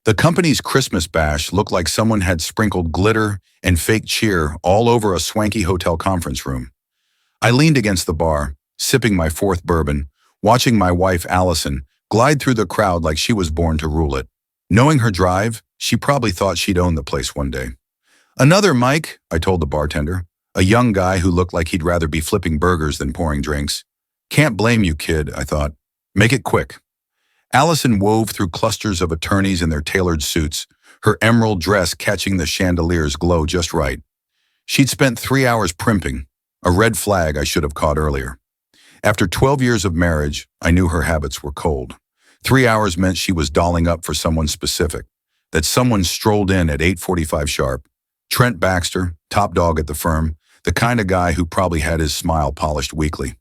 The company's Christmas bash looked like someone had sprinkled glitter and fake cheer all over a swanky hotel conference room. I leaned against the bar, sipping my fourth bourbon, watching my wife Allison glide through the crowd like she was born to rule it. Knowing her drive, she probably thought she'd own the place one day. "Another, Mike," I told the bartender, a young guy who looked like he'd rather be flipping burgers than pouring drinks. "Can't blame you, kid," I thought. "Make it quick." Allison wove through clusters of attorneys in their tailored suits, her emerald dress catching the chandelier's glow just right. She'd spent 3 hours primping, a red flag I should have caught earlier. After 12 years of marriage, I knew her habits were cold. 3 hours meant she was dolling up for someone specific, that someone strolled in at 8:45 sharp. Trent Baxter, top dog at the firm, the kind of guy who probably had his smile polished weekly.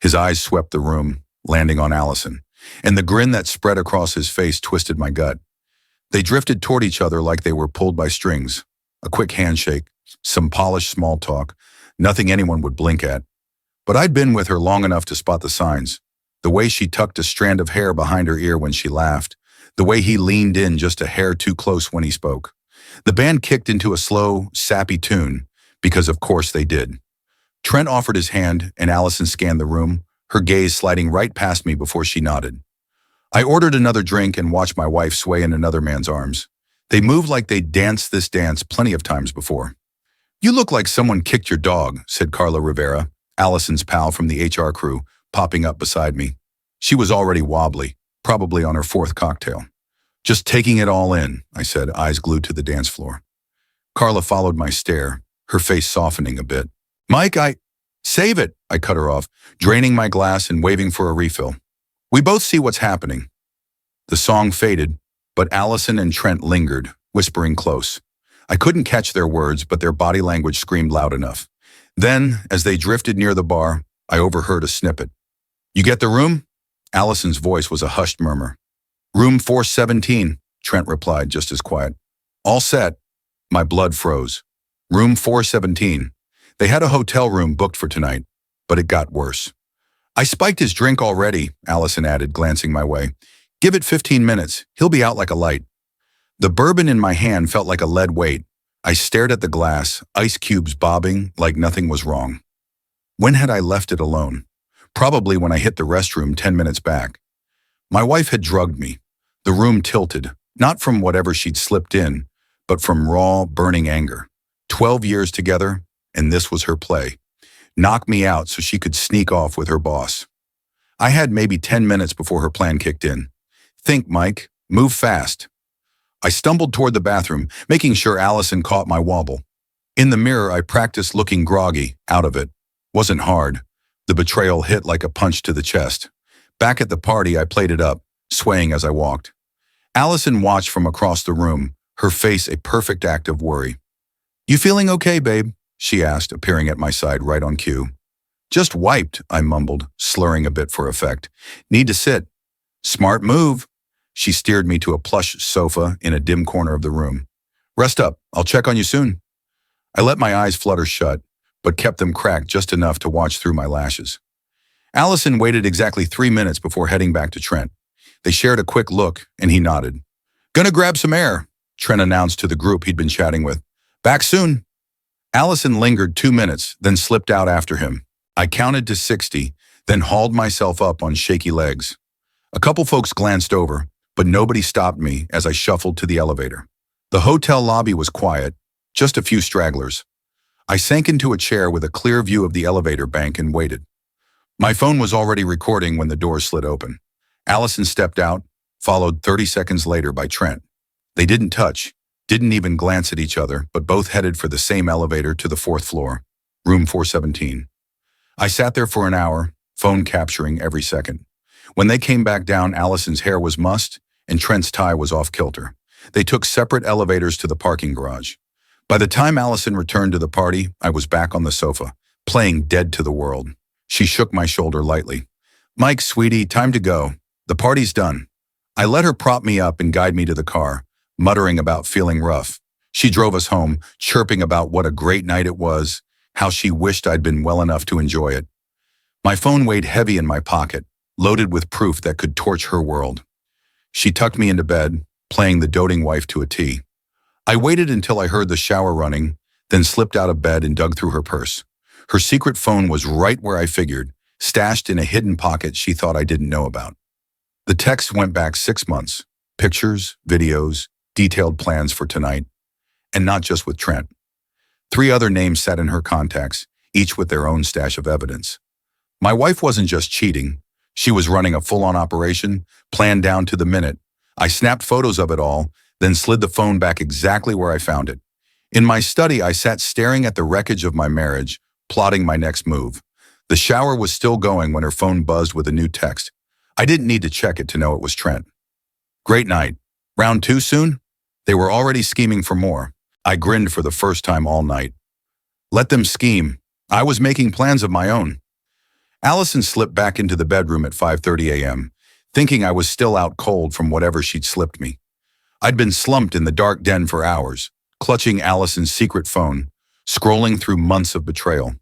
His eyes swept the room, landing on Allison, and the grin that spread across his face twisted my gut. They drifted toward each other like they were pulled by strings. A quick handshake, some polished small talk, nothing anyone would blink at. But I'd been with her long enough to spot the signs. The way she tucked a strand of hair behind her ear when she laughed. The way he leaned in just a hair too close when he spoke. The band kicked into a slow, sappy tune, because of course they did. Trent offered his hand, and Allison scanned the room, her gaze sliding right past me before she nodded. I ordered another drink and watched my wife sway in another man's arms. They moved like they'd danced this dance plenty of times before. "You look like someone kicked your dog," said Carla Rivera, Allison's pal from the HR crew, popping up beside me. She was already wobbly, probably on her fourth cocktail. "Just taking it all in," I said, eyes glued to the dance floor. Carla followed my stare, her face softening a bit. "Mike, Save it," I cut her off, draining my glass and waving for a refill. "We both see what's happening." The song faded, but Allison and Trent lingered, whispering close. I couldn't catch their words, but their body language screamed loud enough. Then, as they drifted near the bar, I overheard a snippet. "You get the room?" Allison's voice was a hushed murmur. "Room 417, Trent replied, just as quiet. "All set." My blood froze. Room 417. They had a hotel room booked for tonight, but it got worse. "I spiked his drink already," Allison added, glancing my way. "Give it 15 minutes. He'll be out like a light." The bourbon in my hand felt like a lead weight. I stared at the glass, ice cubes bobbing like nothing was wrong. When had I left it alone? Probably when I hit the restroom 10 minutes back. My wife had drugged me. The room tilted, not from whatever she'd slipped in, but from raw, burning anger. 12 years together, and this was her play. Knock me out so she could sneak off with her boss. I had maybe 10 minutes before her plan kicked in. "Think, Mike. Move fast." I stumbled toward the bathroom, making sure Allison caught my wobble. In the mirror, I practiced looking groggy, out of it. Wasn't hard. The betrayal hit like a punch to the chest. Back at the party, I played it up, swaying as I walked. Allison watched from across the room, her face a perfect act of worry. "You feeling okay, babe?" she asked, appearing at my side right on cue. "Just wiped," I mumbled, slurring a bit for effect. "Need to sit." "Smart move." She steered me to a plush sofa in a dim corner of the room. "Rest up. I'll check on you soon." I let my eyes flutter shut, but kept them cracked just enough to watch through my lashes. Allison waited exactly 3 minutes before heading back to Trent. They shared a quick look, and he nodded. "Gonna grab some air," Trent announced to the group he'd been chatting with. "Back soon." Allison lingered 2 minutes, then slipped out after him. I counted to 60, then hauled myself up on shaky legs. A couple folks glanced over, but nobody stopped me as I shuffled to the elevator. The hotel lobby was quiet, just a few stragglers. I sank into a chair with a clear view of the elevator bank and waited. My phone was already recording when the doors slid open. Allison stepped out, followed 30 seconds later by Trent. They didn't touch, didn't even glance at each other, but both headed for the same elevator to the 4th floor, room 417. I sat there for an hour, phone capturing every second. When they came back down, Allison's hair was mussed, and Trent's tie was off kilter. They took separate elevators to the parking garage. By the time Allison returned to the party, I was back on the sofa, playing dead to the world. She shook my shoulder lightly. "Mike, sweetie, time to go. The party's done." I let her prop me up and guide me to the car, muttering about feeling rough. She drove us home, chirping about what a great night it was, how she wished I'd been well enough to enjoy it. My phone weighed heavy in my pocket, loaded with proof that could torch her world. She tucked me into bed, playing the doting wife to a T. I waited until I heard the shower running, then slipped out of bed and dug through her purse. Her secret phone was right where I figured, stashed in a hidden pocket she thought I didn't know about. The text went back 6 months. Pictures, videos, detailed plans for tonight. And not just with Trent. 3 other names sat in her contacts, each with their own stash of evidence. My wife wasn't just cheating. She was running a full-on operation, planned down to the minute. I snapped photos of it all, then slid the phone back exactly where I found it. In my study, I sat staring at the wreckage of my marriage, plotting my next move. The shower was still going when her phone buzzed with a new text. I didn't need to check it to know it was Trent. Great night. Round 2 soon? They were already scheming for more. I grinned for the first time all night. Let them scheme. I was making plans of my own. Allison slipped back into the bedroom at 5:30 a.m., thinking I was still out cold from whatever she'd slipped me. I'd been slumped in the dark den for hours, clutching Allison's secret phone, scrolling through months of betrayal.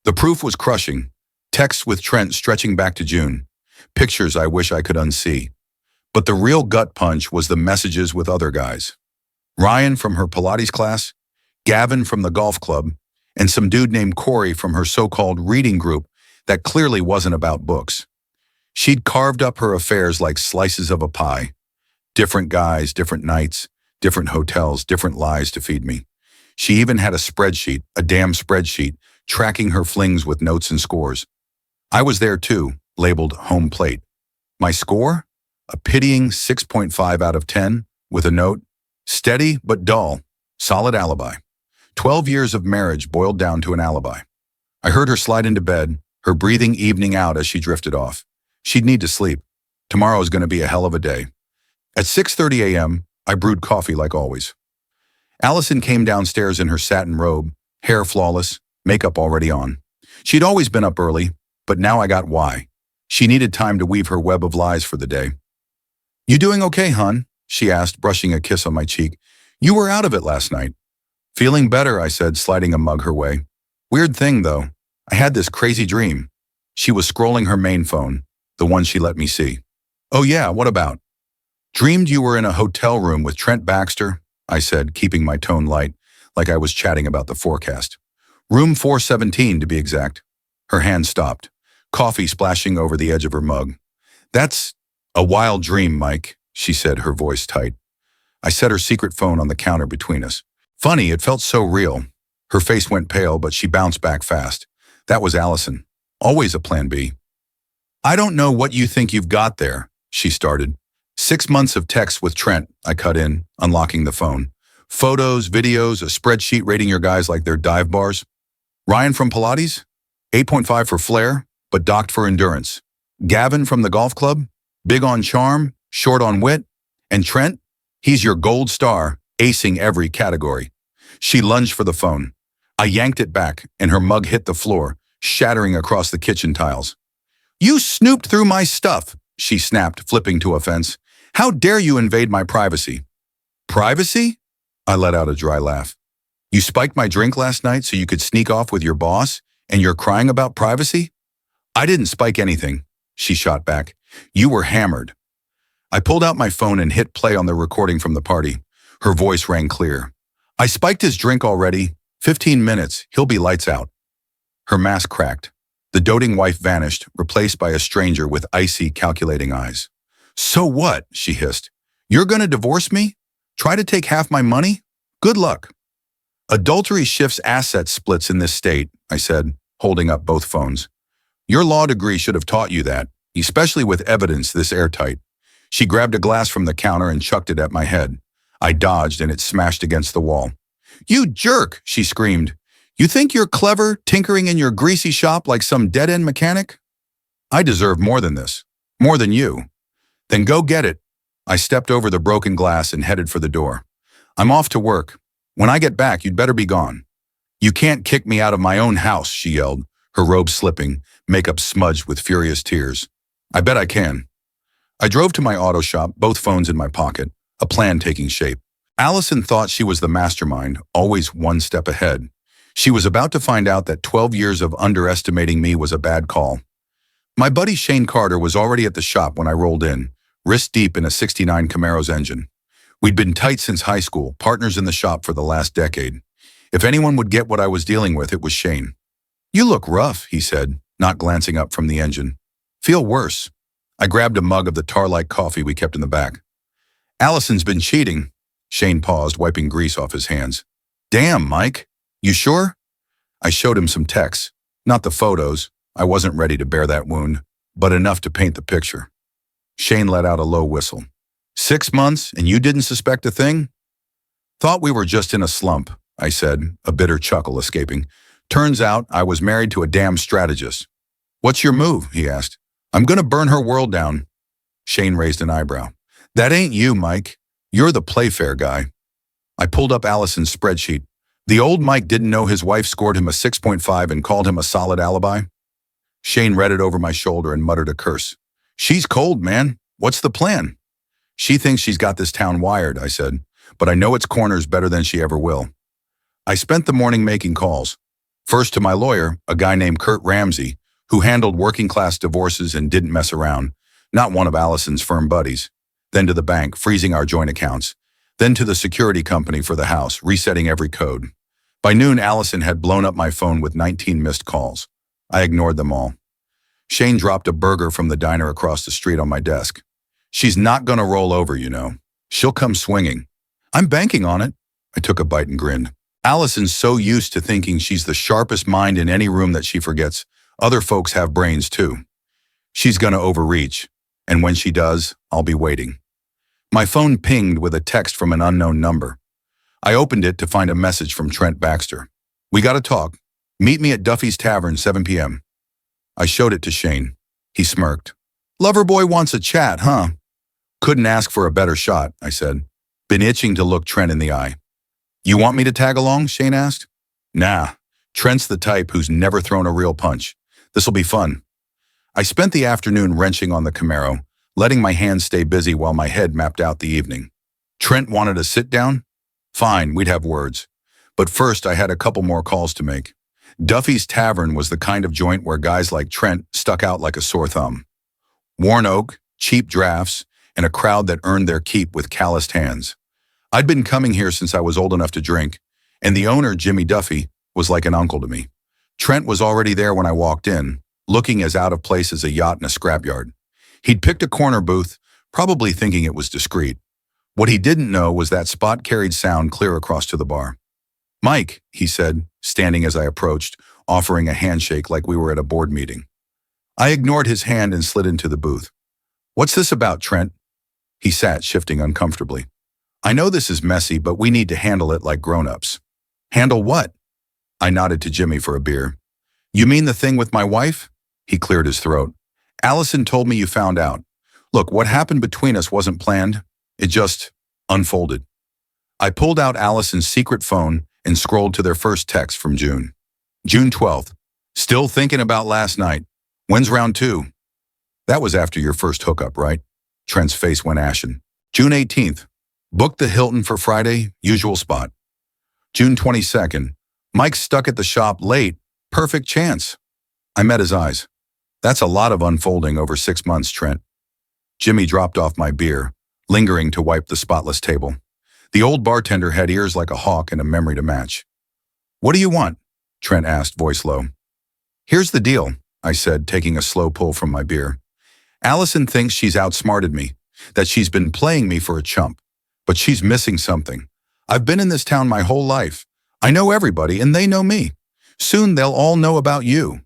The proof was crushing. Texts with Trent stretching back to June. Pictures I wish I could unsee. But the real gut punch was the messages with other guys. Ryan from her Pilates class, Gavin from the golf club, and some dude named Corey from her so-called reading group that clearly wasn't about books. She'd carved up her affairs like slices of a pie. Different guys, different nights, different hotels, different lies to feed me. She even had a spreadsheet, a damn spreadsheet, tracking her flings with notes and scores. I was there too, labeled home plate. My score? A pitying 6.5 out of 10, with a note, steady but dull, solid alibi. 12 years of marriage boiled down to an alibi. I heard her slide into bed, her breathing evening out as she drifted off. She'd need to sleep. Tomorrow is going to be a hell of a day. At 6:30 a.m., I brewed coffee like always. Allison came downstairs in her satin robe, hair flawless, makeup already on. She'd always been up early, but now I got why. She needed time to weave her web of lies for the day. "You doing okay, hon?" she asked, brushing a kiss on my cheek. "You were out of it last night." "Feeling better," I said, sliding a mug her way. "Weird thing, though. I had this crazy dream." She was scrolling her main phone, the one she let me see. "Oh yeah, what about?" "Dreamed you were in a hotel room with Trent Baxter," I said, keeping my tone light, like I was chatting about the forecast. "Room 417, to be exact." Her hand stopped, coffee splashing over the edge of her mug. "That's a wild dream, Mike," she said, her voice tight. I set her secret phone on the counter between us. Funny, it felt so real. Her face went pale, but she bounced back fast. That was Allison. Always a plan B. "I don't know what you think you've got there," she started. 6 months of texts with Trent, I cut in, unlocking the phone. Photos, videos, a spreadsheet rating your guys like they're dive bars. Ryan from Pilates? 8.5 for flair, but docked for endurance. Gavin from the golf club? Big on charm, short on wit. And Trent? He's your gold star, acing every category. She lunged for the phone. I yanked it back, and her mug hit the floor, shattering across the kitchen tiles. "You snooped through my stuff," she snapped, flipping to offense. "How dare you invade my privacy?" "Privacy?" I let out a dry laugh. "You spiked my drink last night so you could sneak off with your boss, and you're crying about privacy?" "I didn't spike anything," she shot back. "You were hammered." I pulled out my phone and hit play on the recording from the party. Her voice rang clear. "I spiked his drink already. 15 minutes, he'll be lights out." Her mask cracked. The doting wife vanished, replaced by a stranger with icy, calculating eyes. "So what?" she hissed. "You're gonna divorce me? Try to take half my money? Good luck." "Adultery shifts asset splits in this state," I said, holding up both phones. "Your law degree should have taught you that, especially with evidence this airtight." She grabbed a glass from the counter and chucked it at my head. I dodged and it smashed against the wall. "You jerk," she screamed. "You think you're clever, tinkering in your greasy shop like some dead-end mechanic? I deserve more than this. More than you. Then go get it." I stepped over the broken glass and headed for the door. "I'm off to work. When I get back, you'd better be gone." "You can't kick me out of my own house," she yelled, her robe slipping, makeup smudged with furious tears. "I bet I can." I drove to my auto shop, both phones in my pocket, a plan taking shape. Allison thought she was the mastermind, always one step ahead. She was about to find out that 12 years of underestimating me was a bad call. My buddy Shane Carter was already at the shop when I rolled in, wrist deep in a '69 Camaro's engine. We'd been tight since high school, partners in the shop for the last decade. If anyone would get what I was dealing with, it was Shane. "You look rough," he said, not glancing up from the engine. "Feel worse." I grabbed a mug of the tar-like coffee we kept in the back. "Allison's been cheating." Shane paused, wiping grease off his hands. "Damn, Mike. You sure?" I showed him some texts. Not the photos. I wasn't ready to bear that wound, but enough to paint the picture. Shane let out a low whistle. 6 months, and you didn't suspect a thing?" "Thought we were just in a slump," I said, a bitter chuckle escaping. "Turns out I was married to a damn strategist." "What's your move?" he asked. "I'm gonna burn her world down." Shane raised an eyebrow. "That ain't you, Mike. You're the Playfair guy." I pulled up Allison's spreadsheet. The old Mike didn't know his wife scored him a 6.5 and called him a solid alibi. Shane read it over my shoulder and muttered a curse. "She's cold, man. What's the plan?" "She thinks she's got this town wired," I said, "but I know its corners better than she ever will." I spent the morning making calls. First to my lawyer, a guy named Kurt Ramsey, who handled working-class divorces and didn't mess around, not one of Allison's firm buddies. Then to the bank, freezing our joint accounts. Then to the security company for the house, resetting every code. By noon, Allison had blown up my phone with 19 missed calls. I ignored them all. Shane dropped a burger from the diner across the street on my desk. "She's not gonna roll over, you know. She'll come swinging." "I'm banking on it." I took a bite and grinned. Allison's so used to thinking she's the sharpest mind in any room that she forgets other folks have brains too. She's gonna overreach, and when she does, I'll be waiting. My phone pinged with a text from an unknown number. I opened it to find a message from Trent Baxter. "We gotta talk. Meet me at Duffy's Tavern, 7 p.m. I showed it to Shane. He smirked. "Loverboy wants a chat, huh?" "Couldn't ask for a better shot," I said. Been itching to look Trent in the eye. "You want me to tag along?" Shane asked. "Nah. Trent's the type who's never thrown a real punch. This'll be fun." I spent the afternoon wrenching on the Camaro, letting my hands stay busy while my head mapped out the evening. Trent wanted a sit-down? Fine, we'd have words. But first, I had a couple more calls to make. Duffy's Tavern was the kind of joint where guys like Trent stuck out like a sore thumb. Worn oak, cheap drafts, and a crowd that earned their keep with calloused hands. I'd been coming here since I was old enough to drink, and the owner, Jimmy Duffy, was like an uncle to me. Trent was already there when I walked in, looking as out of place as a yacht in a scrapyard. He'd picked a corner booth, probably thinking it was discreet. What he didn't know was that spot carried sound clear across to the bar. "Mike," he said, standing as I approached, offering a handshake like we were at a board meeting. I ignored his hand and slid into the booth. "What's this about, Trent?" He sat, shifting uncomfortably. "I know this is messy, but we need to handle it like grown-ups." "Handle what?" I nodded to Jimmy for a beer. "You mean the thing with my wife?" He cleared his throat. "Allison told me you found out. Look, what happened between us wasn't planned. It just unfolded." I pulled out Allison's secret phone and scrolled to their first text from June. June 12th. "Still thinking about last night. When's round 2? That was after your first hookup, right?" Trent's face went ashen. June 18th. "Booked the Hilton for Friday, usual spot." June 22nd. "Mike's stuck at the shop late. Perfect chance." I met his eyes. "That's a lot of unfolding over 6 months, Trent." Jimmy dropped off my beer, lingering to wipe the spotless table. The old bartender had ears like a hawk and a memory to match. "What do you want?" Trent asked, voice low. "Here's the deal," I said, taking a slow pull from my beer. "Allison thinks she's outsmarted me, that she's been playing me for a chump. But she's missing something. I've been in this town my whole life. I know everybody, and they know me. Soon they'll all know about you."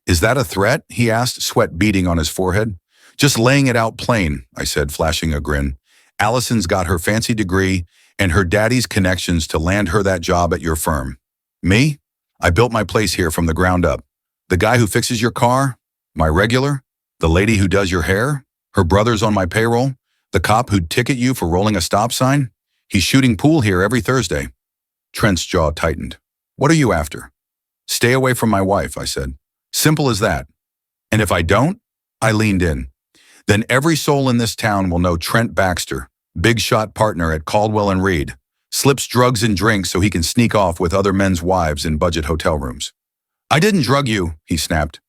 "Is that a threat?" he asked, sweat beading on his forehead. "Just laying it out plain," I said, flashing a grin. "Allison's got her fancy degree and her daddy's connections to land her that job at your firm. Me? I built my place here from the ground up. The guy who fixes your car? My regular? The lady who does your hair? Her brother's on my payroll? The cop who'd ticket you for rolling a stop sign? He's shooting pool here every Thursday." Trent's jaw tightened. "What are you after?" "Stay away from my wife," I said. "Simple as that. And if I don't," I leaned in, "then every soul in this town will know Trent Baxter, big shot partner at Caldwell and Reed, slips drugs and drinks so he can sneak off with other men's wives in budget hotel rooms." "I didn't drug you," he snapped.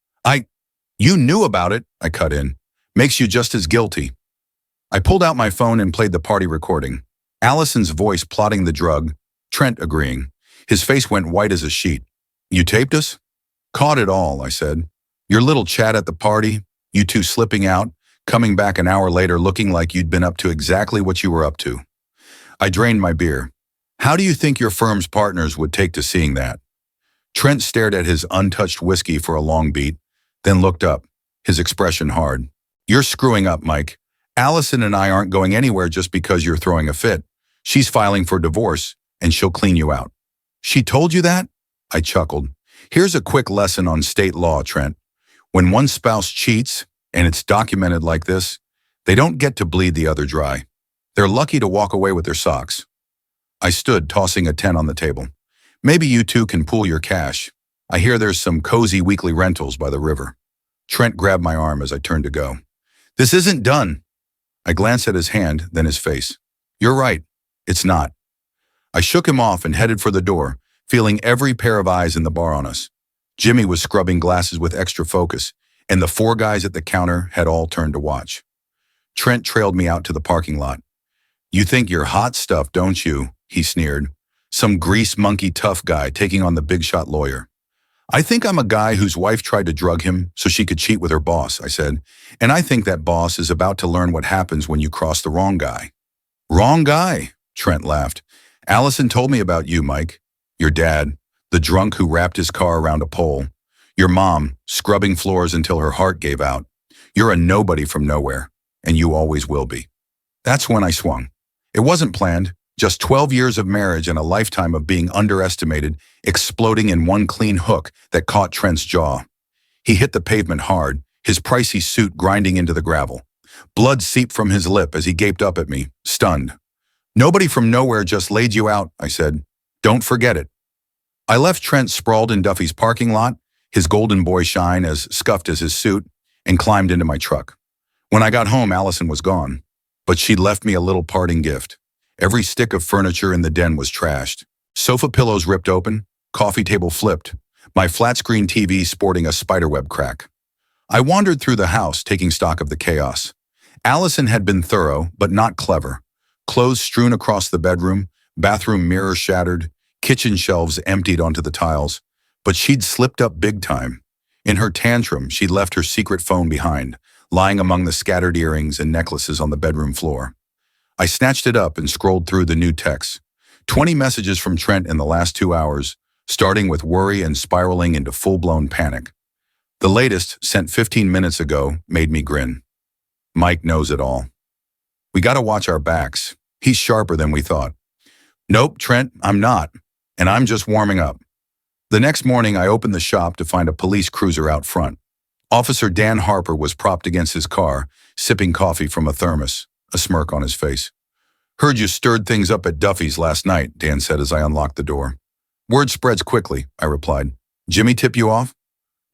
You knew about it," I cut in. "Makes you just as guilty." I pulled out my phone and played the party recording. Allison's voice plotting the drug, Trent agreeing. His face went white as a sheet. You taped us? Caught it all, I said. Your little chat at the party, you two slipping out, coming back an hour later looking like you'd been up to exactly what you were up to. I drained my beer. How do you think your firm's partners would take to seeing that? Trent stared at his untouched whiskey for a long beat, then looked up, his expression hard. You're screwing up, Mike. Allison and I aren't going anywhere just because you're throwing a fit. She's filing for divorce, and she'll clean you out. She told you that? I chuckled. Here's a quick lesson on state law, Trent. When one spouse cheats, and it's documented like this, they don't get to bleed the other dry. They're lucky to walk away with their socks. I stood, tossing a 10 on the table. Maybe you two can pool your cash. I hear there's some cozy weekly rentals by the river. Trent grabbed my arm as I turned to go. This isn't done. I glanced at his hand, then his face. You're right. It's not. I shook him off and headed for the door, feeling every pair of eyes in the bar on us. Jimmy was scrubbing glasses with extra focus, and the 4 guys at the counter had all turned to watch. Trent trailed me out to the parking lot. You think you're hot stuff, don't you? He sneered. Some grease monkey tough guy taking on the big shot lawyer. I think I'm a guy whose wife tried to drug him so she could cheat with her boss, I said. And I think that boss is about to learn what happens when you cross the wrong guy. Wrong guy, Trent laughed. Allison told me about you, Mike. Your dad, the drunk who wrapped his car around a pole. Your mom, scrubbing floors until her heart gave out. You're a nobody from nowhere, and you always will be. That's when I swung. It wasn't planned, just 12 years of marriage and a lifetime of being underestimated, exploding in one clean hook that caught Trent's jaw. He hit the pavement hard, his pricey suit grinding into the gravel. Blood seeped from his lip as he gaped up at me, stunned. Nobody from nowhere just laid you out, I said. Don't forget it. I left Trent sprawled in Duffy's parking lot, his golden boy shine as scuffed as his suit, and climbed into my truck. When I got home, Allison was gone, but she'd left me a little parting gift. Every stick of furniture in the den was trashed. Sofa pillows ripped open, coffee table flipped, my flat-screen TV sporting a spiderweb crack. I wandered through the house, taking stock of the chaos. Allison had been thorough, but not clever. Clothes strewn across the bedroom, bathroom mirror shattered, kitchen shelves emptied onto the tiles. But she'd slipped up big time. In her tantrum, she'd left her secret phone behind, lying among the scattered earrings and necklaces on the bedroom floor. I snatched it up and scrolled through the new texts. 20 messages from Trent in the last 2 hours, starting with worry and spiraling into full-blown panic. The latest, sent 15 minutes ago, made me grin. Mike knows it all. We gotta watch our backs. He's sharper than we thought. Nope, Trent, I'm not. And I'm just warming up. The next morning, I opened the shop to find a police cruiser out front. Officer Dan Harper was propped against his car, sipping coffee from a thermos, a smirk on his face. Heard you stirred things up at Duffy's last night, Dan said as I unlocked the door. Word spreads quickly, I replied. Jimmy tip you off?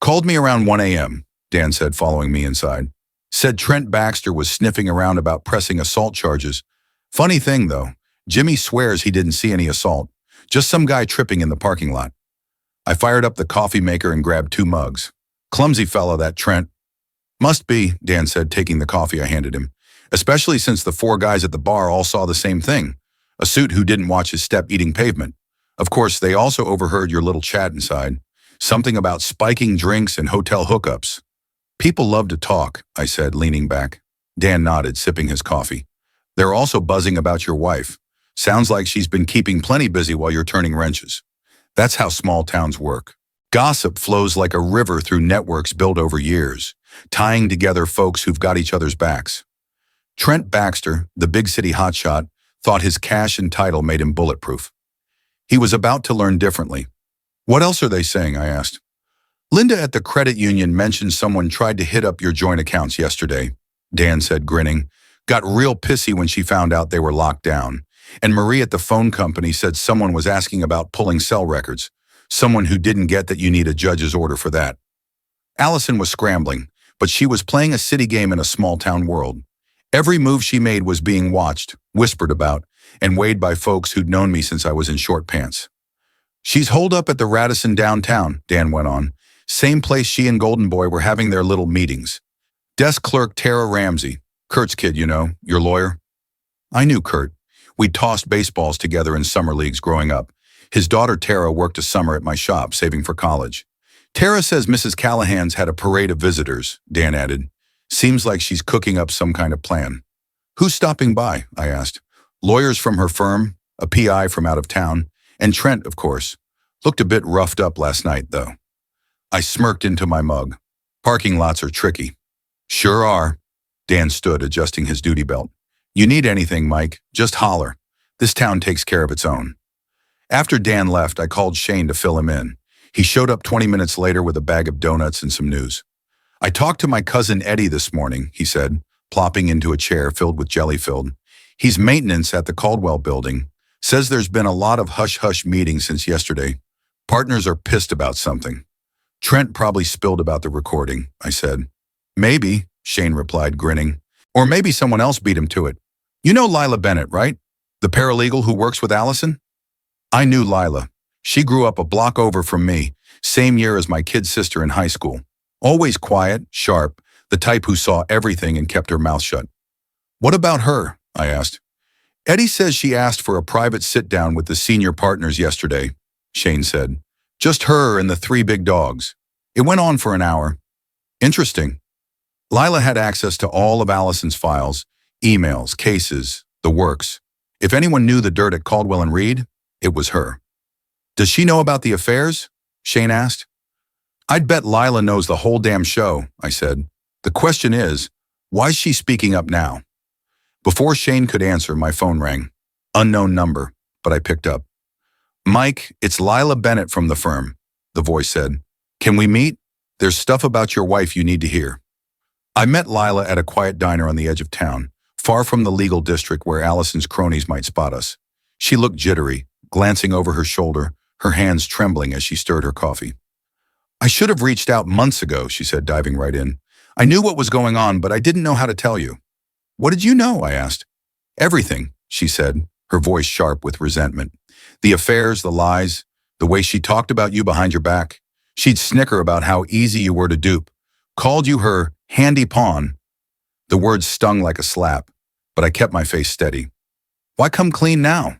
Called me around 1 a.m., Dan said, following me inside. Said Trent Baxter was sniffing around about pressing assault charges. Funny thing, though, Jimmy swears he didn't see any assault, just some guy tripping in the parking lot. I fired up the coffee maker and grabbed 2 mugs. Clumsy fellow, that Trent. Must be, Dan said, taking the coffee I handed him, especially since the 4 guys at the bar all saw the same thing. A suit who didn't watch his step eating pavement. Of course, they also overheard your little chat inside. Something about spiking drinks and hotel hookups. People love to talk, I said, leaning back. Dan nodded, sipping his coffee. They're also buzzing about your wife. Sounds like she's been keeping plenty busy while you're turning wrenches. That's how small towns work. Gossip flows like a river through networks built over years, tying together folks who've got each other's backs. Trent Baxter, the big city hotshot, thought his cash and title made him bulletproof. He was about to learn differently. What else are they saying? I asked. Linda at the credit union mentioned someone tried to hit up your joint accounts yesterday, Dan said, grinning. Got real pissy when she found out they were locked down. And Marie at the phone company said someone was asking about pulling cell records. Someone who didn't get that you need a judge's order for that. Allison was scrambling, but she was playing a city game in a small-town world. Every move she made was being watched, whispered about, and weighed by folks who'd known me since I was in short pants. She's holed up at the Radisson downtown, Dan went on. Same place she and Golden Boy were having their little meetings. Desk clerk Tara Ramsey, Kurt's kid, you know, your lawyer. I knew Kurt. We tossed baseballs together in summer leagues growing up. His daughter Tara worked a summer at my shop, saving for college. Tara says Mrs. Callahan's had a parade of visitors, Dan added. Seems like she's cooking up some kind of plan. Who's stopping by? I asked. Lawyers from her firm, a PI from out of town, and Trent, of course. Looked a bit roughed up last night, though. I smirked into my mug. Parking lots are tricky. Sure are. Dan stood, adjusting his duty belt. You need anything, Mike, just holler. This town takes care of its own. After Dan left, I called Shane to fill him in. He showed up 20 minutes later with a bag of donuts and some news. I talked to my cousin Eddie this morning, he said, plopping into a chair filled with jelly-filled. He's maintenance at the Caldwell building. Says there's been a lot of hush-hush meetings since yesterday. Partners are pissed about something. Trent probably spilled about the recording, I said. Maybe, Shane replied, grinning. Or maybe someone else beat him to it. You know Lila Bennett, right? The paralegal who works with Allison? I knew Lila. She grew up a block over from me, same year as my kid sister in high school. Always quiet, sharp, the type who saw everything and kept her mouth shut. What about her? I asked. Eddie says she asked for a private sit-down with the senior partners yesterday, Shane said. Just her and the 3 big dogs. It went on for an hour. Interesting. Lila had access to all of Allison's files, emails, cases, the works. If anyone knew the dirt at Caldwell and Reed, it was her. Does she know about the affairs? Shane asked. I'd bet Lila knows the whole damn show, I said. The question is, why's she speaking up now? Before Shane could answer, my phone rang. Unknown number, but I picked up. Mike, it's Lila Bennett from the firm, the voice said. Can we meet? There's stuff about your wife you need to hear. I met Lila at a quiet diner on the edge of town, far from the legal district where Allison's cronies might spot us. She looked jittery, glancing over her shoulder, her hands trembling as she stirred her coffee. I should have reached out months ago, she said, diving right in. I knew what was going on, but I didn't know how to tell you. What did you know? I asked. Everything, she said, her voice sharp with resentment. The affairs, the lies, the way she talked about you behind your back. She'd snicker about how easy you were to dupe. Called you her handy pawn. The words stung like a slap, but I kept my face steady. Why come clean now?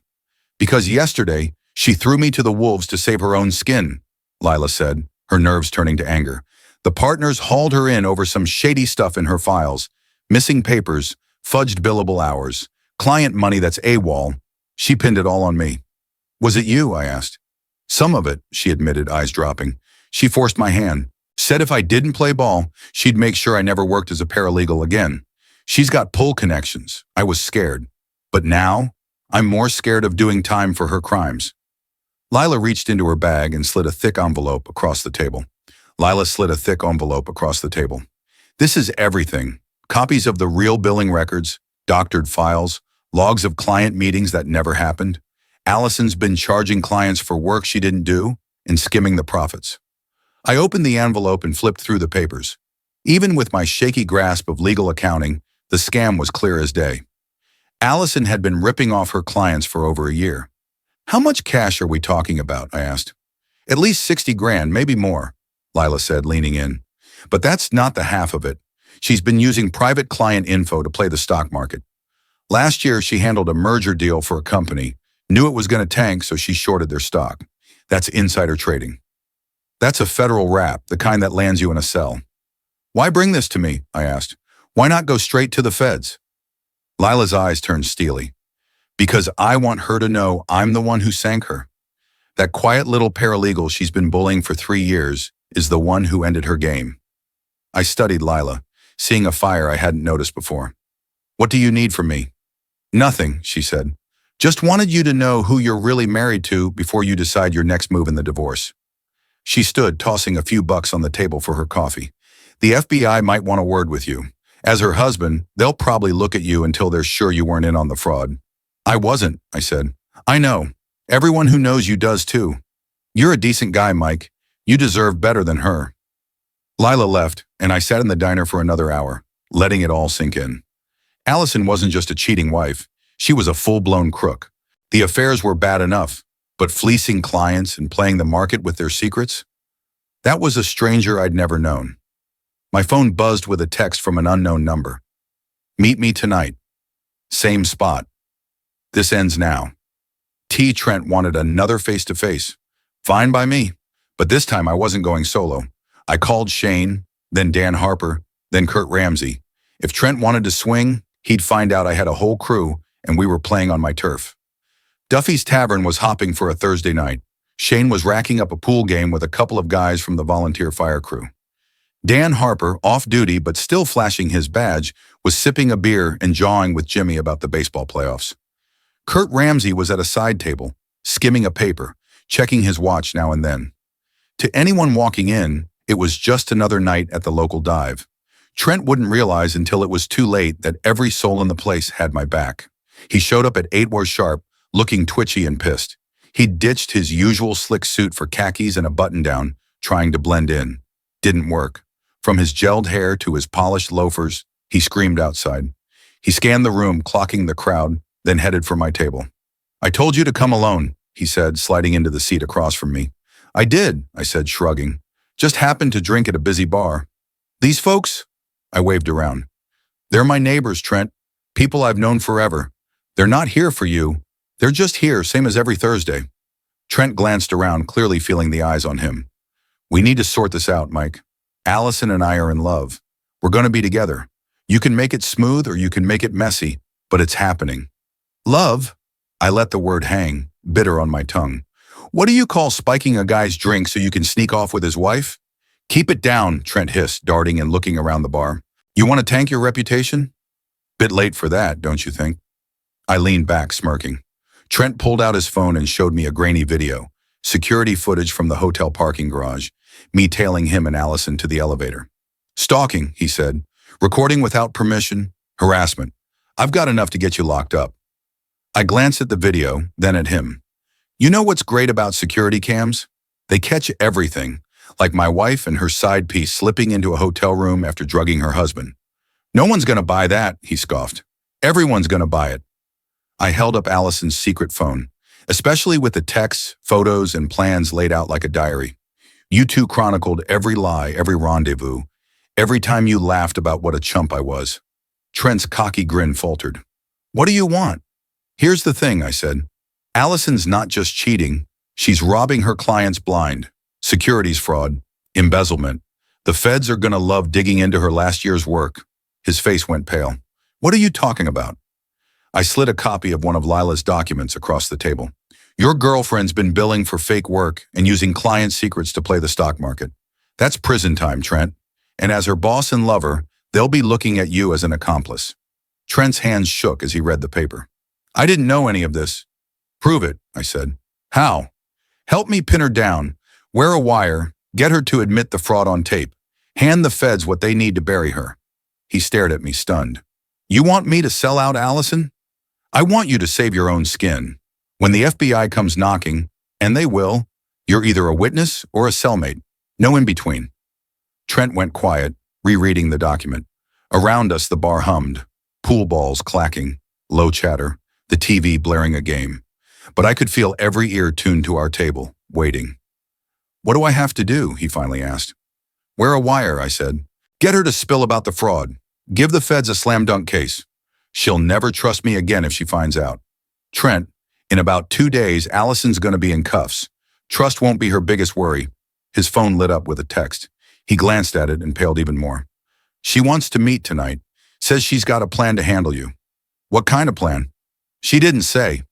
Because yesterday, she threw me to the wolves to save her own skin, Lila said, her nerves turning to anger. The partners hauled her in over some shady stuff in her files. Missing papers, fudged billable hours, client money that's AWOL. She pinned it all on me. Was it you? I asked. Some of it, she admitted, eyes dropping. She forced my hand. Said if I didn't play ball, she'd make sure I never worked as a paralegal again. She's got pull connections. I was scared. But now, I'm more scared of doing time for her crimes. Lila reached into her bag and slid a thick envelope across the table. This is everything. Copies of the real billing records, doctored files, logs of client meetings that never happened. Allison's been charging clients for work she didn't do and skimming the profits. I opened the envelope and flipped through the papers. Even with my shaky grasp of legal accounting, the scam was clear as day. Allison had been ripping off her clients for over a year. How much cash are we talking about? I asked. At least 60 grand, maybe more, Lila said, leaning in. But that's not the half of it. She's been using private client info to play the stock market. Last year, she handled a merger deal for a company, knew it was going to tank, so she shorted their stock. That's insider trading. That's a federal rap, the kind that lands you in a cell. Why bring this to me? I asked. Why not go straight to the feds? Lila's eyes turned steely. Because I want her to know I'm the one who sank her. That quiet little paralegal she's been bullying for 3 years is the one who ended her game. I studied Lila, seeing a fire I hadn't noticed before. What do you need from me? Nothing, she said. Just wanted you to know who you're really married to before you decide your next move in the divorce. She stood, tossing a few bucks on the table for her coffee. The FBI might want a word with you. As her husband, they'll probably look at you until they're sure you weren't in on the fraud. I wasn't, I said. I know. Everyone who knows you does too. You're a decent guy, Mike. You deserve better than her. Lila left, and I sat in the diner for another hour, letting it all sink in. Allison wasn't just a cheating wife. She was a full-blown crook. The affairs were bad enough, but fleecing clients and playing the market with their secrets? That was a stranger I'd never known. My phone buzzed with a text from an unknown number. Meet me tonight. Same spot. This ends now. Trent wanted another face-to-face. Fine by me. But this time I wasn't going solo. I called Shane, then Dan Harper, then Kurt Ramsey. If Trent wanted to swing, he'd find out I had a whole crew and we were playing on my turf. Duffy's Tavern was hopping for a Thursday night. Shane was racking up a pool game with a couple of guys from the volunteer fire crew. Dan Harper, off duty but still flashing his badge, was sipping a beer and jawing with Jimmy about the baseball playoffs. Kurt Ramsey was at a side table, skimming a paper, checking his watch now and then. To anyone walking in, it was just another night at the local dive. Trent wouldn't realize until it was too late that every soul in the place had my back. He showed up at 8 war sharp, looking twitchy and pissed. He'd ditched his usual slick suit for khakis and a button-down, trying to blend in. Didn't work. From his gelled hair to his polished loafers, he screamed outside. He scanned the room, clocking the crowd, then headed for my table. "I told you to come alone," he said, sliding into the seat across from me. "I did," I said, shrugging. "Just happened to drink at a busy bar." "These folks?" I waved around. "They're my neighbors, Trent. People I've known forever. They're not here for you. They're just here, same as every Thursday." Trent glanced around, clearly feeling the eyes on him. "We need to sort this out, Mike. Allison and I are in love. We're going to be together. You can make it smooth or you can make it messy, but it's happening." "Love?" I let the word hang, bitter on my tongue. "What do you call spiking a guy's drink so you can sneak off with his wife?" "Keep it down," Trent hissed, darting and looking around the bar. "You want to tank your reputation?" "Bit late for that, don't you think?" I leaned back, smirking. Trent pulled out his phone and showed me a grainy video, security footage from the hotel parking garage, me tailing him and Allison to the elevator. "Stalking," he said. "Recording without permission. Harassment. I've got enough to get you locked up." I glanced at the video, then at him. "You know what's great about security cams? They catch everything, like my wife and her side piece slipping into a hotel room after drugging her husband. No one's going to buy that," he scoffed. "Everyone's going to buy it." I held up Allison's secret phone, especially with the texts, photos, and plans laid out like a diary. "You two chronicled every lie, every rendezvous, every time you laughed about what a chump I was." Trent's cocky grin faltered. "What do you want?" "Here's the thing," I said. "Allison's not just cheating, she's robbing her clients blind. Securities fraud, embezzlement. The feds are gonna love digging into her last year's work." His face went pale. "What are you talking about?" I slid a copy of one of Lila's documents across the table. "Your girlfriend's been billing for fake work and using client secrets to play the stock market. That's prison time, Trent. And as her boss and lover, they'll be looking at you as an accomplice." Trent's hands shook as he read the paper. "I didn't know any of this." "Prove it," I said. "How?" "Help me pin her down. Wear a wire. Get her to admit the fraud on tape. Hand the feds what they need to bury her." He stared at me, stunned. "You want me to sell out Allison?" "I want you to save your own skin. When the FBI comes knocking, and they will, you're either a witness or a cellmate. No in between." Trent went quiet, rereading the document. Around us, the bar hummed, pool balls clacking, low chatter, the TV blaring a game. But I could feel every ear tuned to our table, waiting. "What do I have to do?" he finally asked. "Wear a wire," I said. "Get her to spill about the fraud. Give the feds a slam dunk case. She'll never trust me again if she finds out. Trent, in about 2 days, Allison's going to be in cuffs. Trust won't be her biggest worry." His phone lit up with a text. He glanced at it and paled even more. "She wants to meet tonight. Says she's got a plan to handle you." "What kind of plan?" "She didn't say."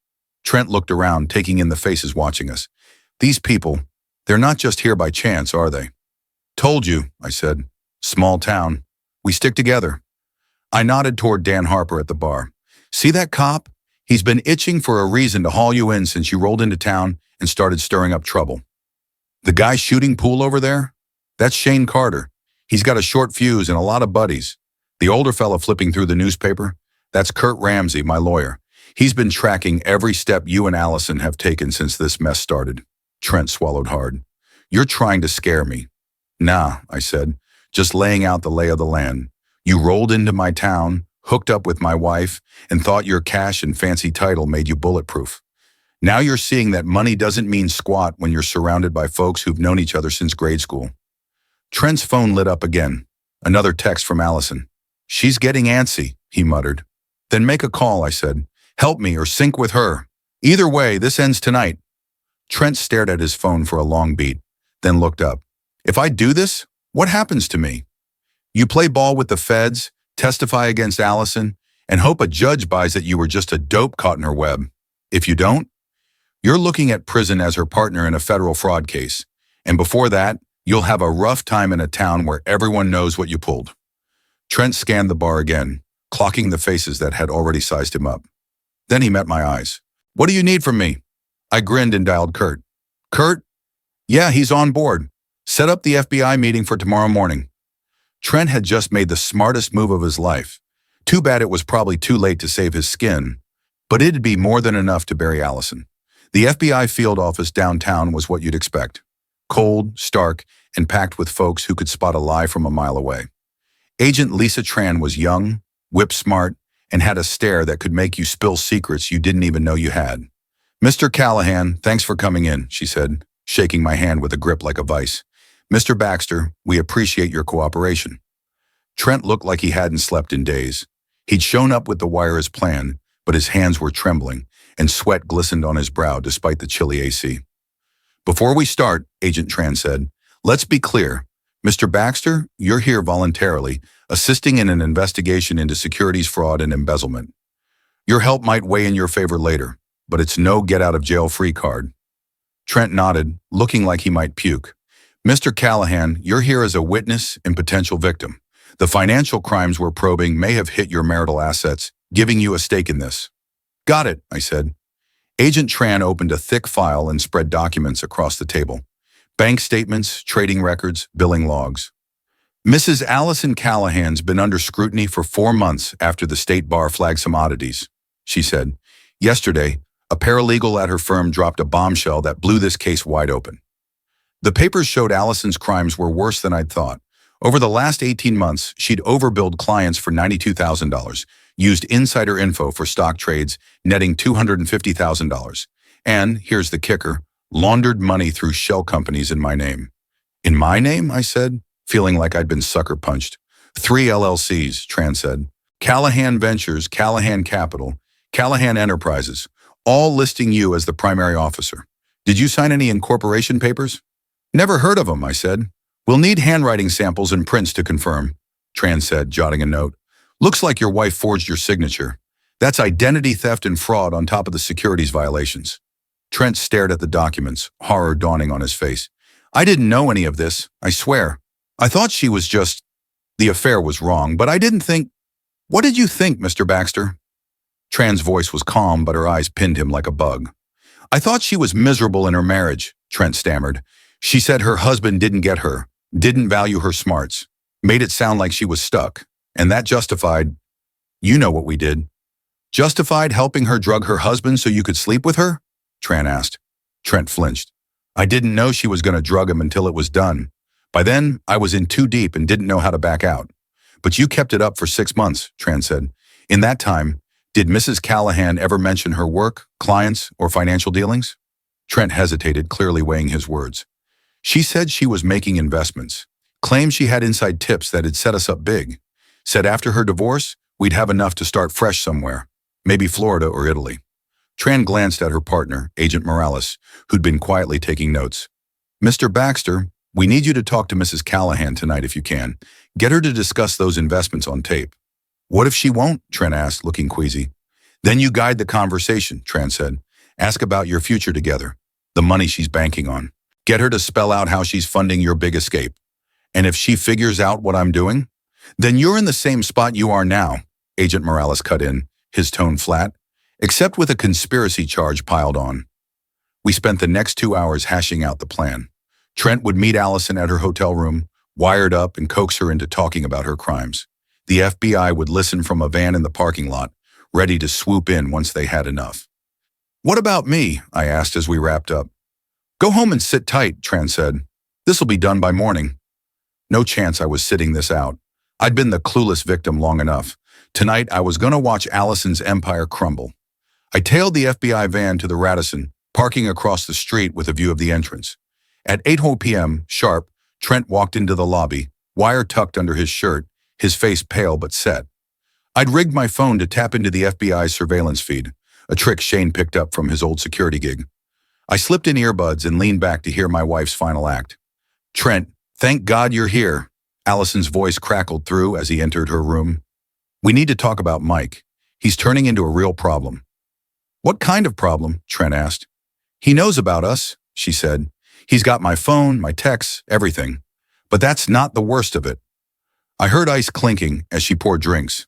Trent looked around, taking in the faces watching us. "These people, they're not just here by chance, are they?" "Told you," I said. "Small town. We stick together." I nodded toward Dan Harper at the bar. "See that cop? He's been itching for a reason to haul you in since you rolled into town and started stirring up trouble. The guy shooting pool over there? That's Shane Carter. He's got a short fuse and a lot of buddies. The older fella flipping through the newspaper? That's Kurt Ramsey, my lawyer. He's been tracking every step you and Allison have taken since this mess started." Trent swallowed hard. "You're trying to scare me." "Nah," I said, "just laying out the lay of the land. You rolled into my town, hooked up with my wife, and thought your cash and fancy title made you bulletproof. Now you're seeing that money doesn't mean squat when you're surrounded by folks who've known each other since grade school." Trent's phone lit up again. Another text from Allison. "She's getting antsy," he muttered. "Then make a call," I said. Help me or sink with her. Either way, this ends tonight. Trent stared at his phone for a long beat, then looked up. If I do this, what happens to me? You play ball with the feds, testify against Allison, and hope a judge buys that you were just a dope caught in her web. If you don't, you're looking at prison as her partner in a federal fraud case. And before that, you'll have a rough time in a town where everyone knows what you pulled. Trent scanned the bar again, clocking the faces that had already sized him up. Then he met my eyes. What do you need from me? I grinned and dialed Kurt. Kurt? Yeah, he's on board. Set up the FBI meeting for tomorrow morning. Trent had just made the smartest move of his life. Too bad it was probably too late to save his skin, but it'd be more than enough to bury Allison. The FBI field office downtown was what you'd expect. Cold, stark, and packed with folks who could spot a lie from a mile away. Agent Lisa Tran was young, whip-smart, and had a stare that could make you spill secrets you didn't even know you had. Mr. Callahan, thanks for coming in, she said, shaking my hand with a grip like a vice. Mr. Baxter, we appreciate your cooperation. Trent looked like he hadn't slept in days. He'd shown up with the wire as planned, but his hands were trembling, and sweat glistened on his brow despite the chilly AC. Before we start, Agent Tran said, let's be clear. Mr. Baxter, you're here voluntarily, assisting in an investigation into securities fraud and embezzlement. Your help might weigh in your favor later, but it's no get-out-of-jail-free card. Trent nodded, looking like he might puke. Mr. Callahan, you're here as a witness and potential victim. The financial crimes we're probing may have hit your marital assets, giving you a stake in this. Got it, I said. Agent Tran opened a thick file and spread documents across the table. Bank statements, trading records, billing logs. Mrs. Allison Callahan's been under scrutiny for 4 months after the state bar flagged some oddities, she said. Yesterday, a paralegal at her firm dropped a bombshell that blew this case wide open. The papers showed Allison's crimes were worse than I'd thought. Over the last 18 months, she'd overbilled clients for $92,000, used insider info for stock trades, netting $250,000. And, here's the kicker, laundered money through shell companies in my name. In my name, I said, feeling like I'd been sucker punched. 3 LLCs, Tran said. Callahan Ventures, Callahan Capital, Callahan Enterprises, all listing you as the primary officer. Did you sign any incorporation papers? Never heard of them, I said. We'll need handwriting samples and prints to confirm, Tran said, jotting a note. Looks like your wife forged your signature. That's identity theft and fraud on top of the securities violations. Trent stared at the documents, horror dawning on his face. I didn't know any of this, I swear. I thought she was just... The affair was wrong, but I didn't think... What did you think, Mr. Baxter? Tran's voice was calm, but her eyes pinned him like a bug. I thought she was miserable in her marriage, Trent stammered. She said her husband didn't get her, didn't value her smarts, made it sound like she was stuck, and that justified... You know what we did. Justified helping her drug her husband so you could sleep with her? Tran asked. Trent flinched. I didn't know she was going to drug him until it was done. By then, I was in too deep and didn't know how to back out. But you kept it up for 6 months, Tran said. In that time, did Mrs. Callahan ever mention her work, clients, or financial dealings? Trent hesitated, clearly weighing his words. She said she was making investments, claimed she had inside tips that had set us up big, said after her divorce, we'd have enough to start fresh somewhere, maybe Florida or Italy. Tran glanced at her partner, Agent Morales, who'd been quietly taking notes. Mr. Baxter, we need you to talk to Mrs. Callahan tonight if you can. Get her to discuss those investments on tape. What if she won't? Trent asked, looking queasy. Then you guide the conversation, Tran said. Ask about your future together, the money she's banking on. Get her to spell out how she's funding your big escape. And if she figures out what I'm doing, then you're in the same spot you are now, Agent Morales cut in, his tone flat, except with a conspiracy charge piled on. We spent the next 2 hours hashing out the plan. Trent would meet Allison at her hotel room, wired up and coax her into talking about her crimes. The FBI would listen from a van in the parking lot, ready to swoop in once they had enough. What about me? I asked as we wrapped up. Go home and sit tight, Tran said. This'll be done by morning. No chance I was sitting this out. I'd been the clueless victim long enough. Tonight, I was going to watch Allison's empire crumble. I tailed the FBI van to the Radisson, parking across the street with a view of the entrance. At 8 p.m., sharp, Trent walked into the lobby, wire tucked under his shirt, his face pale but set. I'd rigged my phone to tap into the FBI's surveillance feed, a trick Shane picked up from his old security gig. I slipped in earbuds and leaned back to hear my wife's final act. "Trent, thank God you're here," Allison's voice crackled through as he entered her room. "We need to talk about Mike. He's turning into a real problem." "What kind of problem?" Trent asked. "He knows about us," she said. "He's got my phone, my texts, everything. But that's not the worst of it." I heard ice clinking as she poured drinks.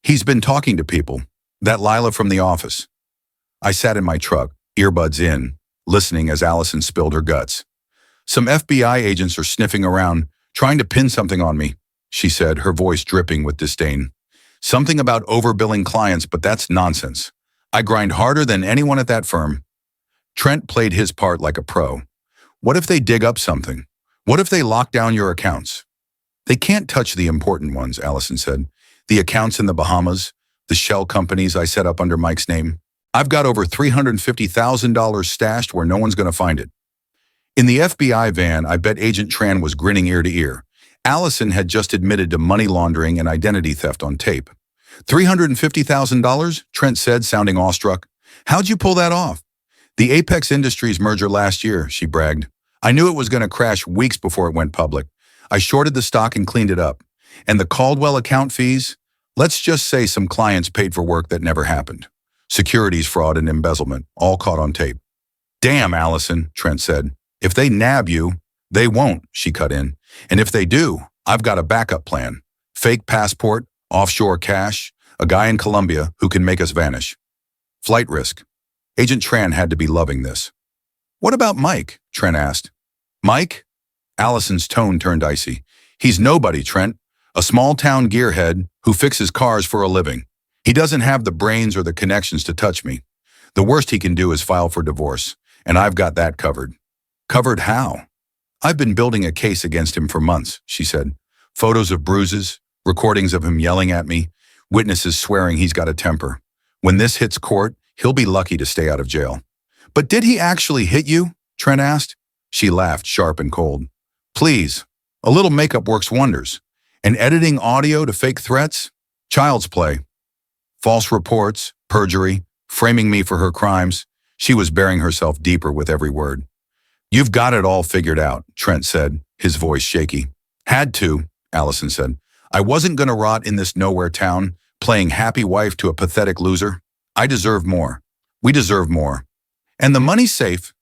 "He's been talking to people. That Lila from the office." I sat in my truck, earbuds in, listening as Allison spilled her guts. "Some FBI agents are sniffing around, trying to pin something on me," she said, her voice dripping with disdain. "Something about overbilling clients, but that's nonsense. I grind harder than anyone at that firm." Trent played his part like a pro. "What if they dig up something? What if they lock down your accounts?" "They can't touch the important ones," Allison said. "The accounts in the Bahamas, the shell companies I set up under Mike's name. I've got over $350,000 stashed where no one's going to find it." In the FBI van, I bet Agent Tran was grinning ear to ear. Allison had just admitted to money laundering and identity theft on tape. $350,000? Trent said, sounding awestruck. "How'd you pull that off?" "The Apex Industries merger last year," she bragged. "I knew it was going to crash weeks before it went public. I shorted the stock and cleaned it up. And the Caldwell account fees? Let's just say some clients paid for work that never happened. Securities fraud and embezzlement, all caught on tape." "Damn, Allison," Trent said. "If they nab you," "They won't," she cut in. "And if they do, I've got a backup plan. Fake passport, offshore cash, a guy in Colombia who can make us vanish." Flight risk. Agent Tran had to be loving this. "What about Mike?" Trent asked. "Mike?" Allison's tone turned icy. "He's nobody, Trent. A small-town gearhead who fixes cars for a living. He doesn't have the brains or the connections to touch me. The worst he can do is file for divorce, and I've got that covered." "Covered how?" "I've been building a case against him for months," she said. "Photos of bruises, recordings of him yelling at me, witnesses swearing he's got a temper. When this hits court, he'll be lucky to stay out of jail." "But did he actually hit you?" Trent asked. She laughed, sharp and cold. "Please, a little makeup works wonders. And editing audio to fake threats? Child's play." False reports, perjury, framing me for her crimes. She was burying herself deeper with every word. "You've got it all figured out," Trent said, his voice shaky. "Had to," Allison said. "I wasn't going to rot in this nowhere town, playing happy wife to a pathetic loser. I deserve more. We deserve more. And the money's safe."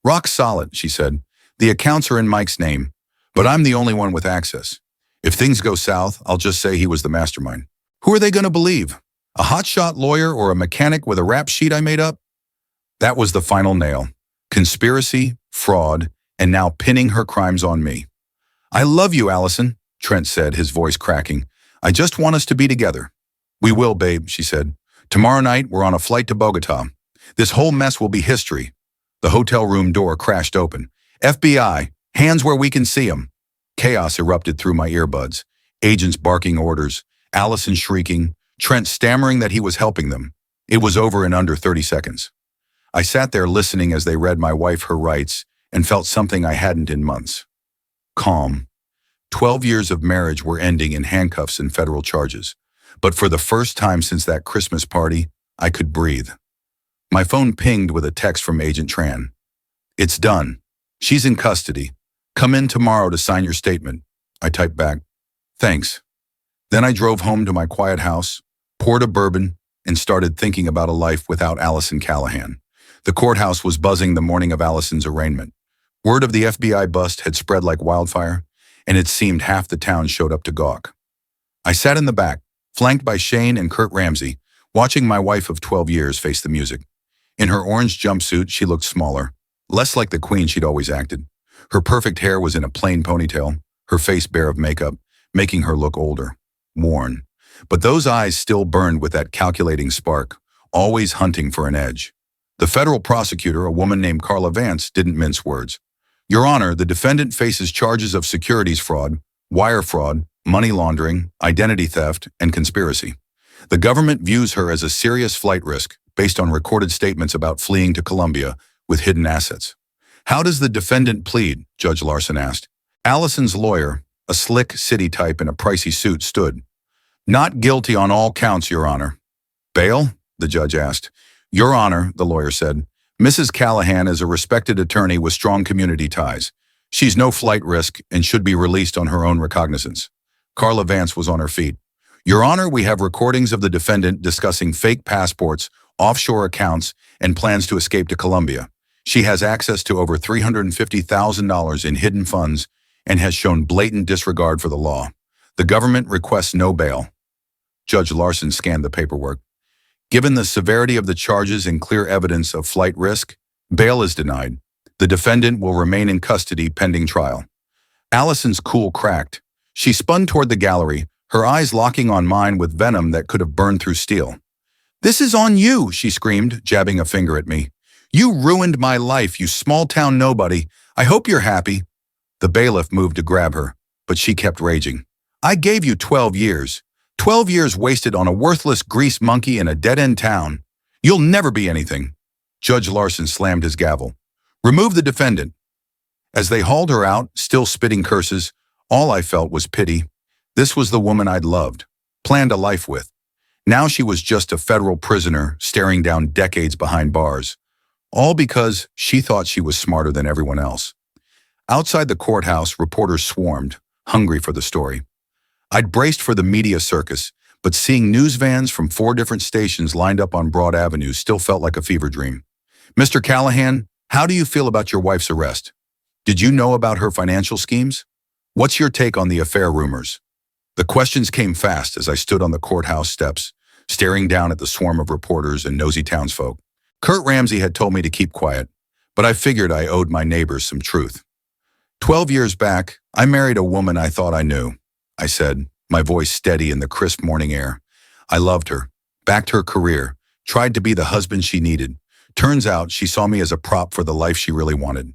"Rock solid," she said. "The accounts are in Mike's name, but I'm the only one with access. If things go south, I'll just say he was the mastermind. Who are they going to believe? A hotshot lawyer or a mechanic with a rap sheet I made up?" That was the final nail. Conspiracy, fraud, and now pinning her crimes on me. "I love you, Allison," Trent said, his voice cracking. "I just want us to be together." "We will, babe," she said. "Tomorrow night, we're on a flight to Bogota. This whole mess will be history." The hotel room door crashed open. "FBI, hands where we can see 'em." Chaos erupted through my earbuds. Agents barking orders, Allison shrieking, Trent stammering that he was helping them. It was over in under 30 seconds. I sat there listening as they read my wife her rights and felt something I hadn't in months. Calm. 12 years of marriage were ending in handcuffs and federal charges. But for the first time since that Christmas party, I could breathe. My phone pinged with a text from Agent Tran. "It's done. She's in custody. Come in tomorrow to sign your statement." I typed back, "Thanks." Then I drove home to my quiet house, poured a bourbon, and started thinking about a life without Allison Callahan. The courthouse was buzzing the morning of Allison's arraignment. Word of the FBI bust had spread like wildfire, and it seemed half the town showed up to gawk. I sat in the back, flanked by Shane and Kurt Ramsey, watching my wife of 12 years face the music. In her orange jumpsuit, she looked smaller, less like the queen she'd always acted. Her perfect hair was in a plain ponytail, her face bare of makeup, making her look older, worn. But those eyes still burned with that calculating spark, always hunting for an edge. The federal prosecutor, a woman named Carla Vance, didn't mince words. "Your Honor, the defendant faces charges of securities fraud, wire fraud, money laundering, identity theft, and conspiracy. The government views her as a serious flight risk based on recorded statements about fleeing to Colombia with hidden assets." "How does the defendant plead?" Judge Larson asked. Allison's lawyer, a slick city type in a pricey suit, stood. "Not guilty on all counts, Your Honor." "Bail?" the judge asked. Your Honor, the lawyer said, Mrs. Callahan is a respected attorney with strong community ties. She's no flight risk and should be released on her own recognizance. Carla Vance was on her feet. Your Honor, we have recordings of the defendant discussing fake passports, offshore accounts, and plans to escape to Colombia. She has access to over $350,000 in hidden funds and has shown blatant disregard for the law. The government requests no bail. Judge Larson scanned the paperwork. Given the severity of the charges and clear evidence of flight risk, bail is denied. The defendant will remain in custody pending trial. Allison's cool cracked. She spun toward the gallery, her eyes locking on mine with venom that could have burned through steel. "This is on you," she screamed, jabbing a finger at me. "You ruined my life, you small-town nobody. I hope you're happy." The bailiff moved to grab her, but she kept raging. "I gave you 12 years. 12 years wasted on a worthless grease monkey in a dead-end town. You'll never be anything." Judge Larson slammed his gavel. "Remove the defendant." As they hauled her out, still spitting curses, all I felt was pity. This was the woman I'd loved, planned a life with. Now she was just a federal prisoner staring down decades behind bars. All because she thought she was smarter than everyone else. Outside the courthouse, reporters swarmed, hungry for the story. I'd braced for the media circus, but seeing news vans from 4 different stations lined up on Broad Avenue still felt like a fever dream. "Mr. Callahan, how do you feel about your wife's arrest? Did you know about her financial schemes? What's your take on the affair rumors?" The questions came fast as I stood on the courthouse steps, staring down at the swarm of reporters and nosy townsfolk. Kurt Ramsey had told me to keep quiet, but I figured I owed my neighbors some truth. 12 years back, I married a woman I thought I knew, I said, my voice steady in the crisp morning air. I loved her, backed her career, tried to be the husband she needed. Turns out she saw me as a prop for the life she really wanted.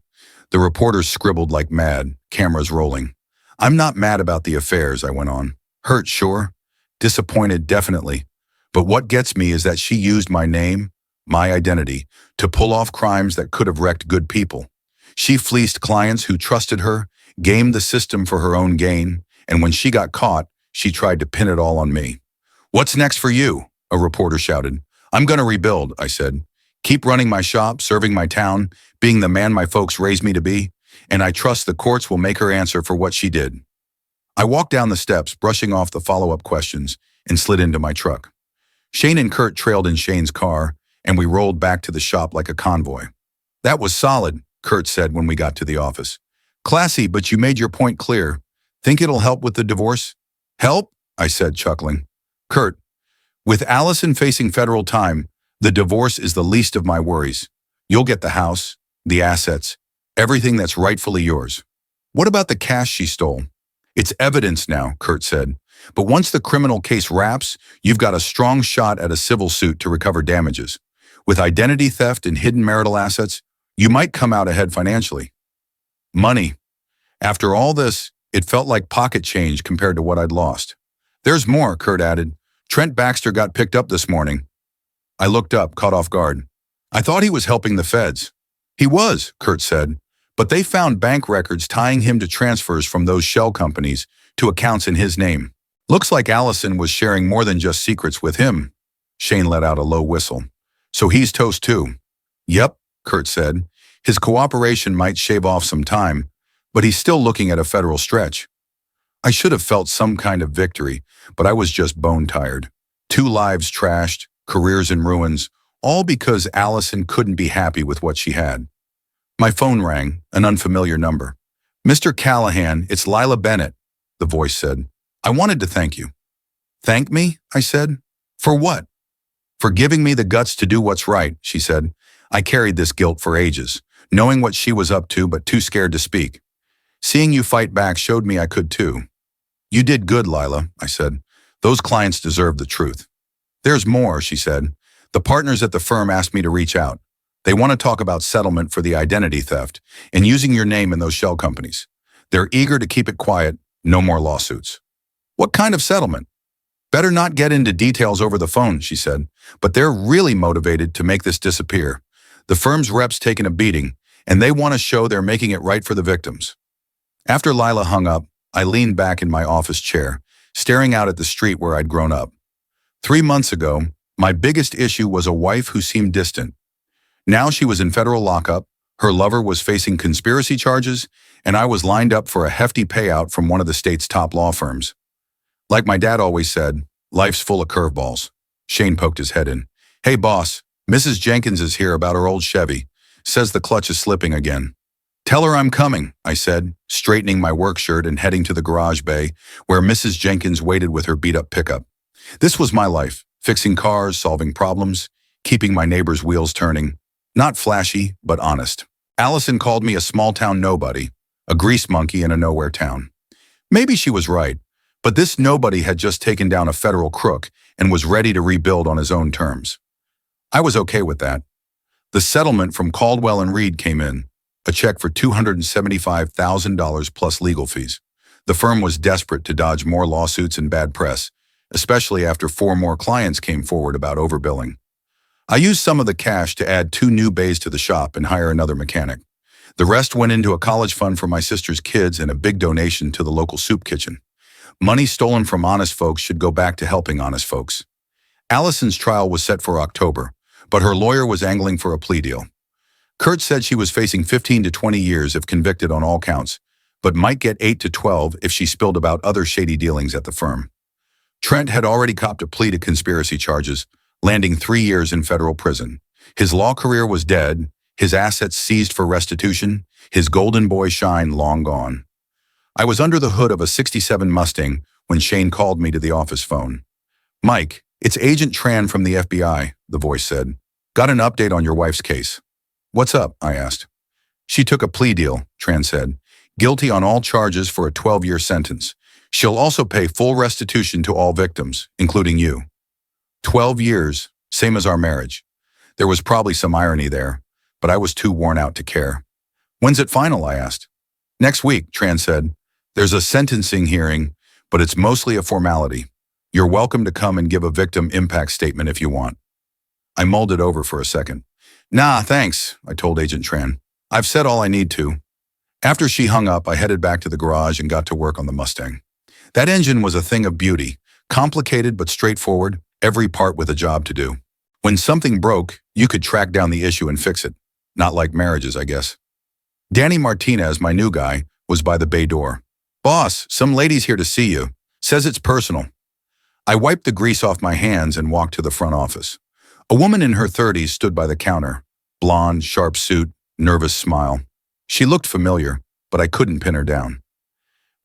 The reporters scribbled like mad, cameras rolling. "I'm not mad about the affairs," I went on. "Hurt, sure. Disappointed, definitely. But what gets me is that she used my name, my identity, to pull off crimes that could have wrecked good people. She fleeced clients who trusted her, gamed the system for her own gain, and when she got caught, she tried to pin it all on me." "What's next for you?" a reporter shouted. "I'm going to rebuild," I said. "Keep running my shop, serving my town, being the man my folks raised me to be, and I trust the courts will make her answer for what she did." I walked down the steps, brushing off the follow-up questions, and slid into my truck. Shane and Kurt trailed in Shane's car, and we rolled back to the shop like a convoy. "That was solid," Kurt said when we got to the office. "Classy, but you made your point clear. Think it'll help with the divorce?" "Help?" I said, chuckling. "Kurt, with Allison facing federal time, the divorce is the least of my worries. You'll get the house, the assets, everything that's rightfully yours. What about the cash she stole?" "It's evidence now," Kurt said. "But once the criminal case wraps, you've got a strong shot at a civil suit to recover damages. With identity theft and hidden marital assets, you might come out ahead financially." Money. After all this, it felt like pocket change compared to what I'd lost. "There's more," Kurt added. "Trent Baxter got picked up this morning." I looked up, caught off guard. "I thought he was helping the feds." "He was," Kurt said, "but they found bank records tying him to transfers from those shell companies to accounts in his name. Looks like Allison was sharing more than just secrets with him." Shane let out a low whistle. "So he's toast too." "Yep," Kurt said. "His cooperation might shave off some time, but he's still looking at a federal stretch." I should have felt some kind of victory, but I was just bone-tired. 2 lives trashed, careers in ruins, all because Allison couldn't be happy with what she had. My phone rang, an unfamiliar number. "Mr. Callahan, it's Lila Bennett," the voice said. "I wanted to thank you." "Thank me?" I said. "For what?" "For giving me the guts to do what's right," she said. "I carried this guilt for ages, knowing what she was up to but too scared to speak. Seeing you fight back showed me I could too." "You did good, Lila," I said. "Those clients deserve the truth." "There's more," she said. "The partners at the firm asked me to reach out. They want to talk about settlement for the identity theft and using your name in those shell companies. They're eager to keep it quiet, no more lawsuits." "What kind of settlement?" "Better not get into details over the phone," she said, "but they're really motivated to make this disappear. The firm's rep's taken a beating, and they want to show they're making it right for the victims." After Lila hung up, I leaned back in my office chair, staring out at the street where I'd grown up. 3 months ago, My biggest issue was a wife who seemed distant. Now she was in federal lockup, her lover was facing conspiracy charges, and I was lined up for a hefty payout from one of the state's top law firms. Like my dad always said, life's full of curveballs. Shane poked his head in. Hey boss, Mrs. Jenkins is here about her old Chevy. Says the clutch is slipping again. Tell her I'm coming, I said, straightening my work shirt and heading to the garage bay, where Mrs. Jenkins waited with her beat-up pickup. This was my life, fixing cars, solving problems, keeping my neighbor's wheels turning. Not flashy, but honest. Allison called me a small-town nobody, a grease monkey in a nowhere town. Maybe she was right, but this nobody had just taken down a federal crook and was ready to rebuild on his own terms. I was okay with that. The settlement from Caldwell and Reed came in, a check for $275,000 plus legal fees. The firm was desperate to dodge more lawsuits and bad press, especially after 4 more clients came forward about overbilling. I used some of the cash to add 2 new bays to the shop and hire another mechanic. The rest went into a college fund for my sister's kids and a big donation to the local soup kitchen. Money stolen from honest folks should go back to helping honest folks. Allison's trial was set for October, but her lawyer was angling for a plea deal. Kurt said she was facing 15 to 20 years if convicted on all counts, but might get 8 to 12 if she spilled about other shady dealings at the firm. Trent had already copped a plea to conspiracy charges, landing 3 years in federal prison. His law career was dead, his assets seized for restitution, his golden boy shine long gone. I was under the hood of a '67 Mustang when Shane called me to the office phone. Mike, it's Agent Tran from the FBI, the voice said. Got an update on your wife's case. What's up? I asked. She took a plea deal, Tran said. Guilty on all charges for a 12-year sentence. She'll also pay full restitution to all victims, including you. 12 years, same as our marriage. There was probably some irony there, but I was too worn out to care. When's it final? I asked. Next week, Tran said. There's a sentencing hearing, but it's mostly a formality. You're welcome to come and give a victim impact statement if you want. I mulled it over for a second. Nah, thanks, I told Agent Tran. I've said all I need to. After she hung up, I headed back to the garage and got to work on the Mustang. That engine was a thing of beauty, complicated but straightforward, every part with a job to do. When something broke, you could track down the issue and fix it. Not like marriages, I guess. Danny Martinez, my new guy, was by the bay door. Boss, some lady's here to see you. Says it's personal. I wiped the grease off my hands and walked to the front office. A woman in her 30s stood by the counter. Blonde, sharp suit, nervous smile. She looked familiar, but I couldn't pin her down.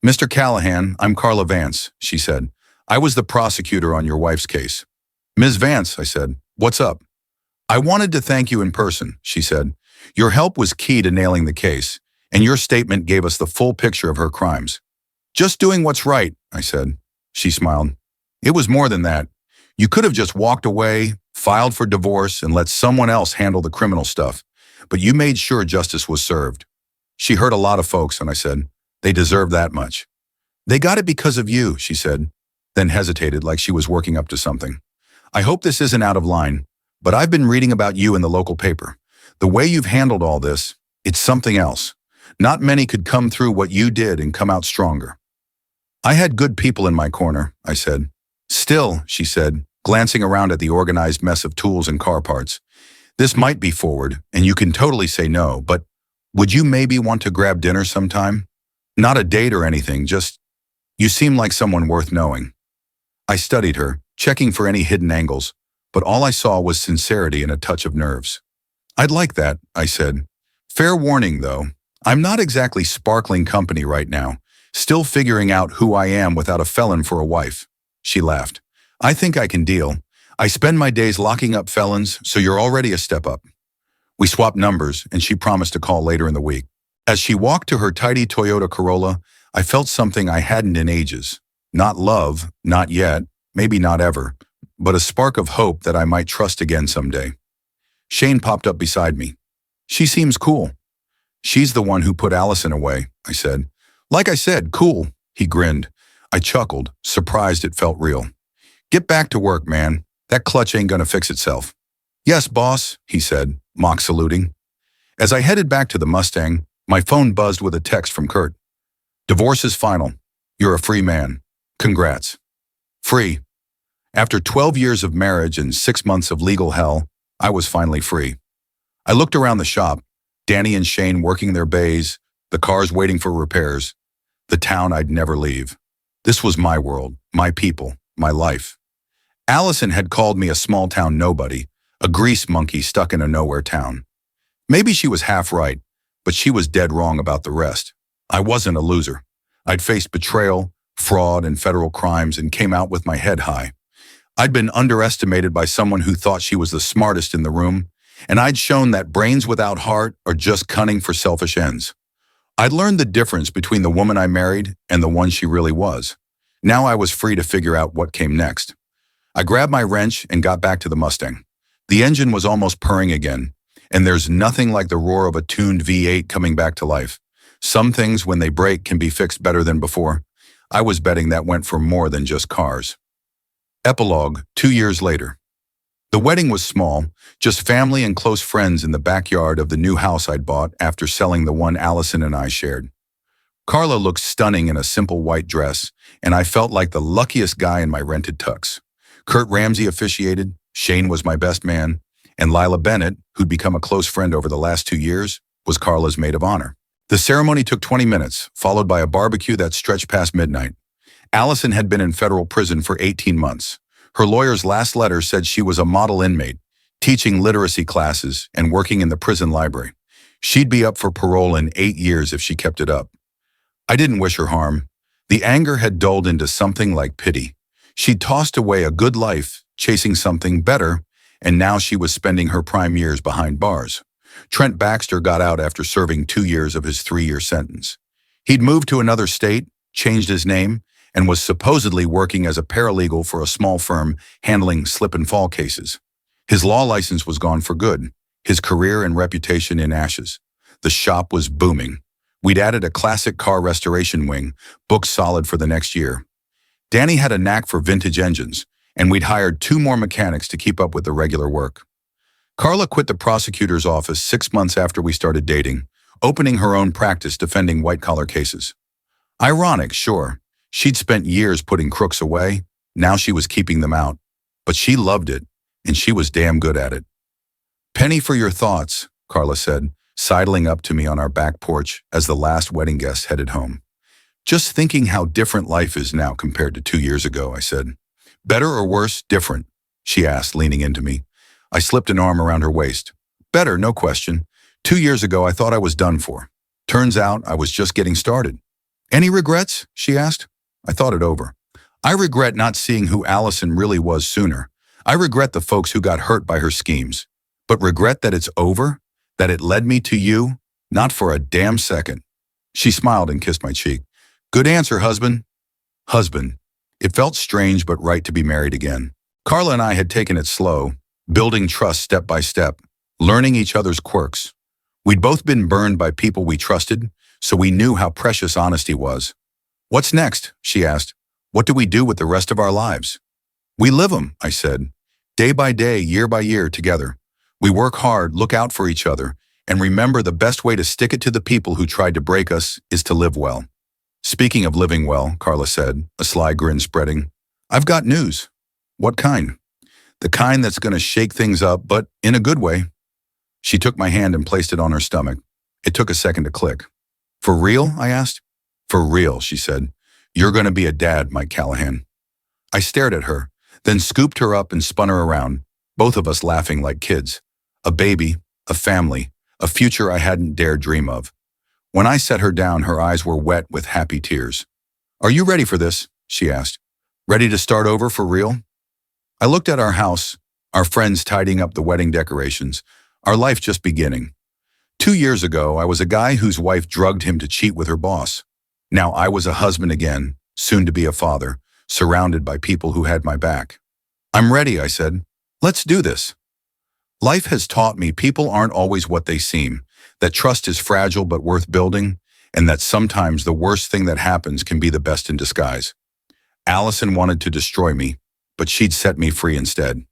Mr. Callahan, I'm Carla Vance, she said. I was the prosecutor on your wife's case. Ms. Vance, I said, what's up? I wanted to thank you in person, she said. Your help was key to nailing the case, and your statement gave us the full picture of her crimes. Just doing what's right, I said. She smiled. It was more than that. You could have just walked away, filed for divorce, and let someone else handle the criminal stuff, but you made sure justice was served. She hurt a lot of folks, and I said, they deserve that much. They got it because of you, she said, then hesitated like she was working up to something. I hope this isn't out of line, but I've been reading about you in the local paper. The way you've handled all this, it's something else. Not many could come through what you did and come out stronger. I had good people in my corner, I said. Still, she said, glancing around at the organized mess of tools and car parts. This might be forward, and you can totally say no, but would you maybe want to grab dinner sometime? Not a date or anything, just, you seem like someone worth knowing. I studied her, checking for any hidden angles, but all I saw was sincerity and a touch of nerves. I'd like that, I said. Fair warning, though. I'm not exactly sparkling company right now, still figuring out who I am without a felon for a wife. She laughed. I think I can deal. I spend my days locking up felons, so you're already a step up. We swapped numbers, and she promised to call later in the week. As she walked to her tidy Toyota Corolla, I felt something I hadn't in ages. Not love, not yet, maybe not ever, but a spark of hope that I might trust again someday. Shane popped up beside me. She seems cool. She's the one who put Allison away, I said. Like I said, cool, he grinned. I chuckled, surprised it felt real. Get back to work, man. That clutch ain't gonna fix itself. Yes, boss, he said, mock saluting. As I headed back to the Mustang, my phone buzzed with a text from Kurt. Divorce is final. You're a free man. Congrats. Free. After 12 years of marriage and 6 months of legal hell, I was finally free. I looked around the shop, Danny and Shane working their bays, the cars waiting for repairs, the town I'd never leave. This was my world, my people, my life. Allison had called me a small-town nobody, a grease monkey stuck in a nowhere town. Maybe she was half right, but she was dead wrong about the rest. I wasn't a loser. I'd faced betrayal, fraud, and federal crimes and came out with my head high. I'd been underestimated by someone who thought she was the smartest in the room, and I'd shown that brains without heart are just cunning for selfish ends. I'd learned the difference between the woman I married and the one she really was. Now I was free to figure out what came next. I grabbed my wrench and got back to the Mustang. The engine was almost purring again, and there's nothing like the roar of a tuned V8 coming back to life. Some things, when they break, can be fixed better than before. I was betting that went for more than just cars. Epilogue, 2 years later. The wedding was small, just family and close friends in the backyard of the new house I'd bought after selling the one Allison and I shared. Carla looked stunning in a simple white dress, and I felt like the luckiest guy in my rented tux. Kurt Ramsey officiated, Shane was my best man, and Lila Bennett, who'd become a close friend over the last 2 years, was Carla's maid of honor. The ceremony took 20 minutes, followed by a barbecue that stretched past midnight. Allison had been in federal prison for 18 months. Her lawyer's last letter said she was a model inmate, teaching literacy classes and working in the prison library. She'd be up for parole in 8 years if she kept it up. I didn't wish her harm. The anger had dulled into something like pity. She'd tossed away a good life, chasing something better, and now she was spending her prime years behind bars. Trent Baxter got out after serving 2 years of his 3-year sentence. He'd moved to another state, changed his name, and was supposedly working as a paralegal for a small firm handling slip-and-fall cases. His law license was gone for good, his career and reputation in ashes. The shop was booming. We'd added a classic car restoration wing, booked solid for the next year. Danny had a knack for vintage engines, and we'd hired 2 more mechanics to keep up with the regular work. Carla quit the prosecutor's office 6 months after we started dating, opening her own practice defending white-collar cases. Ironic, sure. She'd spent years putting crooks away, now she was keeping them out. But she loved it, and she was damn good at it. "Penny for your thoughts," Carla said, sidling up to me on our back porch as the last wedding guests headed home. "Just thinking how different life is now compared to 2 years ago," I said. "Better or worse, different?" she asked, leaning into me. I slipped an arm around her waist. "Better, no question. 2 years ago, I thought I was done for. Turns out I was just getting started." "Any regrets?" she asked. I thought it over. "I regret not seeing who Allison really was sooner. I regret the folks who got hurt by her schemes. But regret that it's over? That it led me to you? Not for a damn second." She smiled and kissed my cheek. "Good answer, husband." Husband. It felt strange but right to be married again. Carla and I had taken it slow, building trust step by step, learning each other's quirks. We'd both been burned by people we trusted, so we knew how precious honesty was. "What's next?" she asked. "What do we do with the rest of our lives?" "We live 'em," I said. "Day by day, year by year, together. We work hard, look out for each other, and remember the best way to stick it to the people who tried to break us is to live well." "Speaking of living well," Carla said, a sly grin spreading, "I've got news." "What kind?" "The kind that's going to shake things up, but in a good way." She took my hand and placed it on her stomach. It took a second to click. "For real?" I asked. "For real," she said. "You're going to be a dad, Mike Callahan." I stared at her, then scooped her up and spun her around, both of us laughing like kids. A baby, a family, a future I hadn't dared dream of. When I set her down, her eyes were wet with happy tears. "Are you ready for this?" she asked. "Ready to start over for real?" I looked at our house, our friends tidying up the wedding decorations, our life just beginning. 2 years ago, I was a guy whose wife drugged him to cheat with her boss. Now I was a husband again, soon to be a father, surrounded by people who had my back. "I'm ready," I said. "Let's do this." Life has taught me people aren't always what they seem, that trust is fragile but worth building, and that sometimes the worst thing that happens can be the best in disguise. Allison wanted to destroy me, but she'd set me free instead.